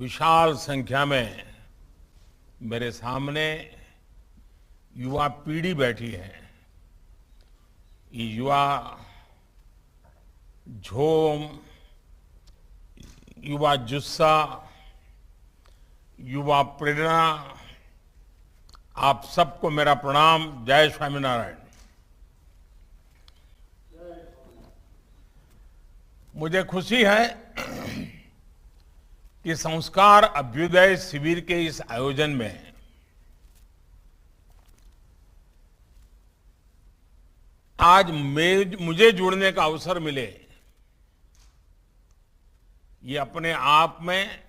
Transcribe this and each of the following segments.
विशाल संख्या में मेरे सामने युवा पीढ़ी बैठी है। ये युवा झोम, युवा जुस्सा, युवा प्रेरणा, आप सबको मेरा प्रणाम। जय स्वामीनारायण। मुझे खुशी है कि संस्कार अभ्युदय शिविर के इस आयोजन में आज मुझे जुड़ने का अवसर मिले, ये अपने आप में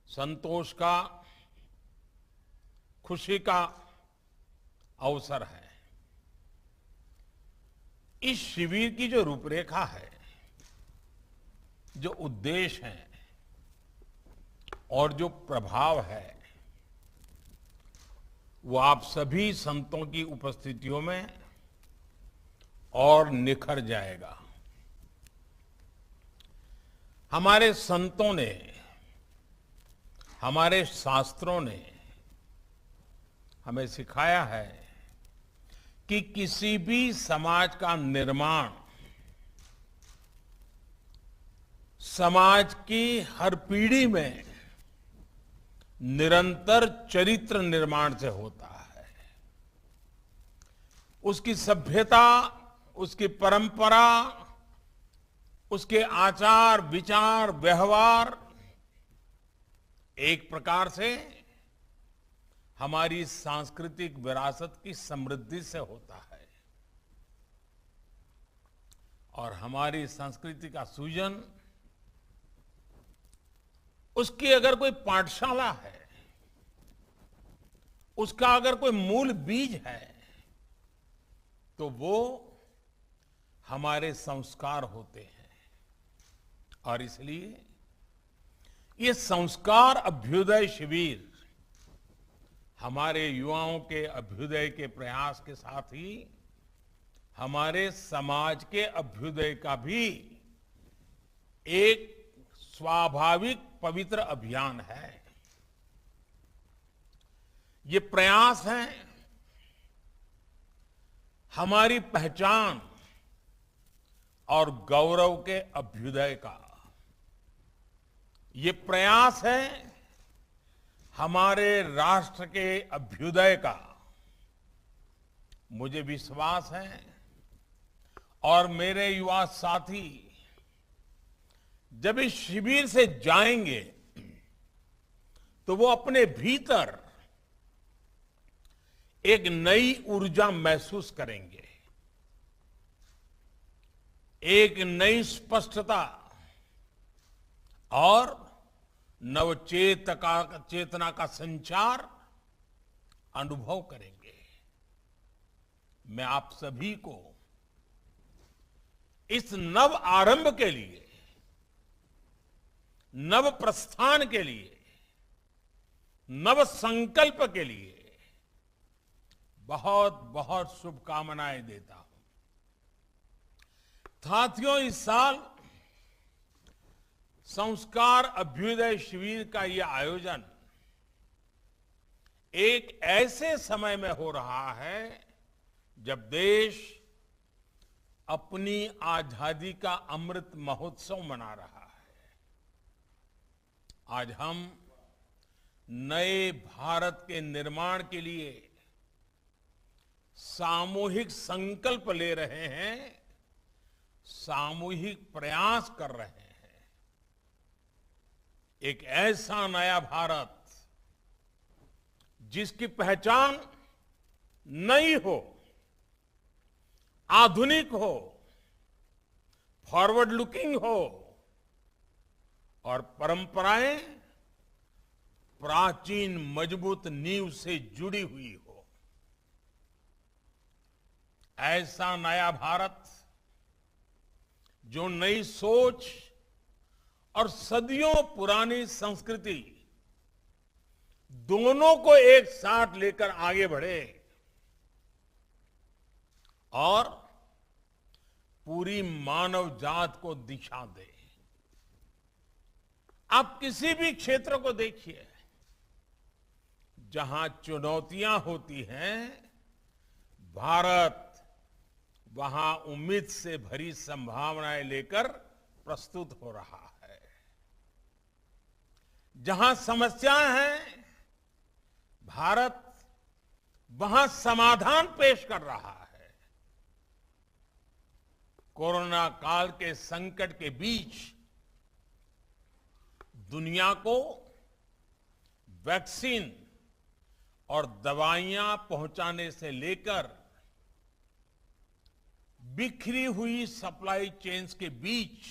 संतोष का, खुशी का अवसर है। इस शिविर की जो रूपरेखा है, जो उद्देश्य है और जो प्रभाव है, वो आप सभी संतों की उपस्थितियों में और निखर जाएगा। हमारे संतों ने, हमारे शास्त्रों ने हमें सिखाया है कि किसी भी समाज का निर्माण समाज की हर पीढ़ी में निरंतर चरित्र निर्माण से होता है। उसकी सभ्यता, उसकी परंपरा, उसके आचार विचार व्यवहार एक प्रकार से हमारी सांस्कृतिक विरासत की समृद्धि से होता है। और हमारी संस्कृति का सूजन, उसकी अगर कोई पाठशाला है, उसका अगर कोई मूल बीज है, तो वो हमारे संस्कार होते हैं। और इसलिए ये संस्कार अभ्युदय शिविर हमारे युवाओं के अभ्युदय के प्रयास के साथ ही हमारे समाज के अभ्युदय का भी एक स्वाभाविक पवित्र अभियान है। ये प्रयास है हमारी पहचान और गौरव के अभ्युदय का। ये प्रयास है हमारे राष्ट्र के अभ्युदय का। मुझे विश्वास है और मेरे युवा साथी जब इस शिविर से जाएंगे तो वो अपने भीतर एक नई ऊर्जा महसूस करेंगे, एक नई स्पष्टता और चेतना का संचार अनुभव करेंगे। मैं आप सभी को इस नव आरंभ के लिए, नव प्रस्थान के लिए, नव संकल्प के लिए बहुत बहुत शुभकामनाएं देता हूं। साथियों, इस साल संस्कार अभ्युदय शिविर का यह आयोजन एक ऐसे समय में हो रहा है जब देश अपनी आजादी का अमृत महोत्सव मना रहा है। आज हम नए भारत के निर्माण के लिए सामूहिक संकल्प ले रहे हैं, सामूहिक प्रयास कर रहे हैं। एक ऐसा नया भारत जिसकी पहचान नई हो, आधुनिक हो, फॉरवर्ड लुकिंग हो और परंपराएं प्राचीन मजबूत नींव से जुड़ी हुई हो। ऐसा नया भारत जो नई सोच और सदियों पुरानी संस्कृति दोनों को एक साथ लेकर आगे बढ़े और पूरी मानव जात को दिशा दे। आप किसी भी क्षेत्र को देखिए, जहां चुनौतियां होती हैं, भारत वहां उम्मीद से भरी संभावनाएं लेकर प्रस्तुत हो रहा है। जहां समस्याएं हैं, भारत वहां समाधान पेश कर रहा है। कोरोना काल के संकट के बीच दुनिया को वैक्सीन और दवाइयां पहुंचाने से लेकर बिखरी हुई सप्लाई चेन्स के बीच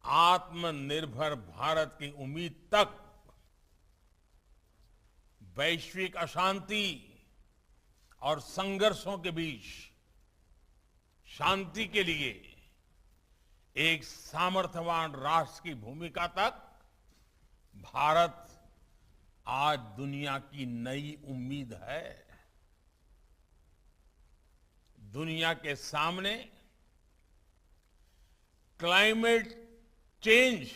आत्मनिर्भर भारत की उम्मीद तक वैश्विक अशांति और संघर्षों के बीच शांति के लिए एक सामर्थ्यवान राष्ट्र की भूमिका तक भारत आज दुनिया की नई उम्मीद है। दुनिया के सामने क्लाइमेट चेंज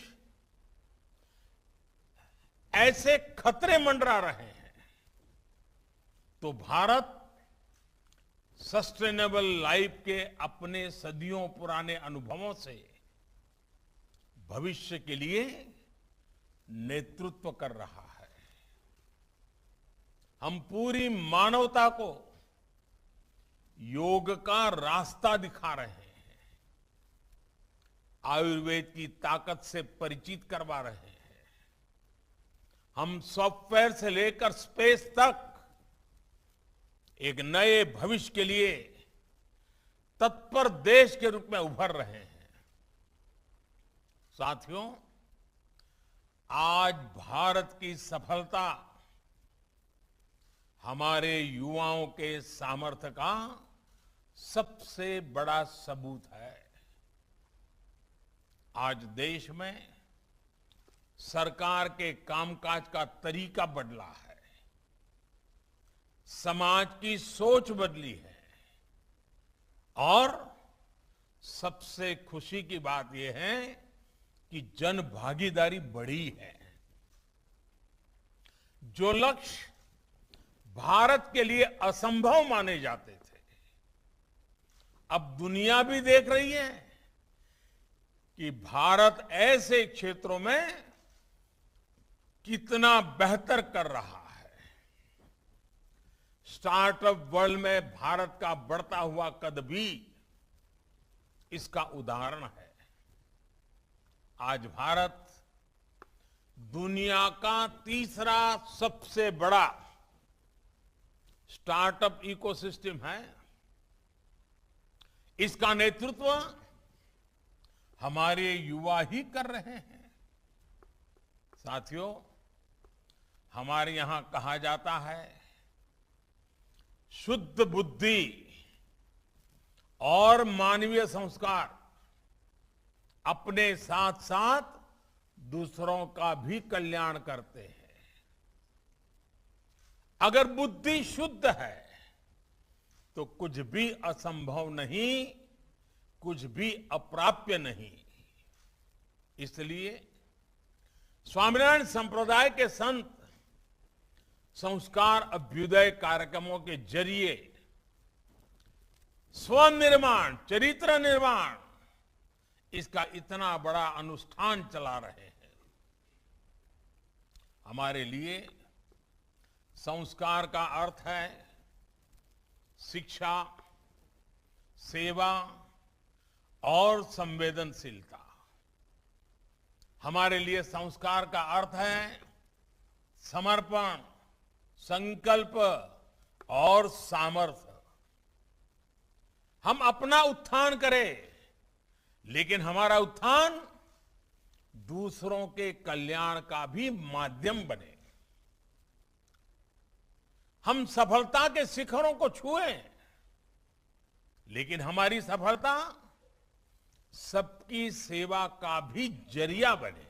ऐसे खतरे मंडरा रहे हैं, तो भारत सस्टेनेबल लाइफ के अपने सदियों पुराने अनुभवों से भविष्य के लिए नेतृत्व कर रहा है। हम पूरी मानवता को योग का रास्ता दिखा रहे हैं, आयुर्वेद की ताकत से परिचित करवा रहे हैं। हम सॉफ्टवेयर से लेकर स्पेस तक एक नए भविष्य के लिए तत्पर देश के रूप में उभर रहे हैं। साथियों, आज भारत की सफलता हमारे युवाओं के सामर्थ्य का सबसे बड़ा सबूत है। आज देश में सरकार के कामकाज का तरीका बदला है, समाज की सोच बदली है और सबसे खुशी की बात यह है कि जन भागीदारी बढ़ी है। जो लक्ष्य भारत के लिए असंभव माने जाते थे, अब दुनिया भी देख रही है कि भारत ऐसे क्षेत्रों में कितना बेहतर कर रहा है। स्टार्टअप वर्ल्ड में भारत का बढ़ता हुआ कद भी इसका उदाहरण है। आज भारत दुनिया का तीसरा सबसे बड़ा स्टार्टअप इकोसिस्टम है। इसका नेतृत्व हमारे युवा ही कर रहे हैं। साथियों, हमारे यहां कहा जाता है, शुद्ध बुद्धि और मानवीय संस्कार अपने साथ साथ दूसरों का भी कल्याण करते हैं। अगर बुद्धि शुद्ध है तो कुछ भी असंभव नहीं, कुछ भी अप्राप्य नहीं। इसलिए स्वामिनारायण संप्रदाय के संत संस्कार अभ्युदय कार्यक्रमों के जरिए स्वनिर्माण, चरित्र निर्माण, इसका इतना बड़ा अनुष्ठान चला रहे हैं। हमारे लिए संस्कार का अर्थ है शिक्षा, सेवा और संवेदनशीलता। हमारे लिए संस्कार का अर्थ है समर्पण, संकल्प और सामर्थ्य। हम अपना उत्थान करें, लेकिन हमारा उत्थान दूसरों के कल्याण का भी माध्यम बने। हम सफलता के शिखरों को छुएं, लेकिन हमारी सफलता सबकी सेवा का भी जरिया बने।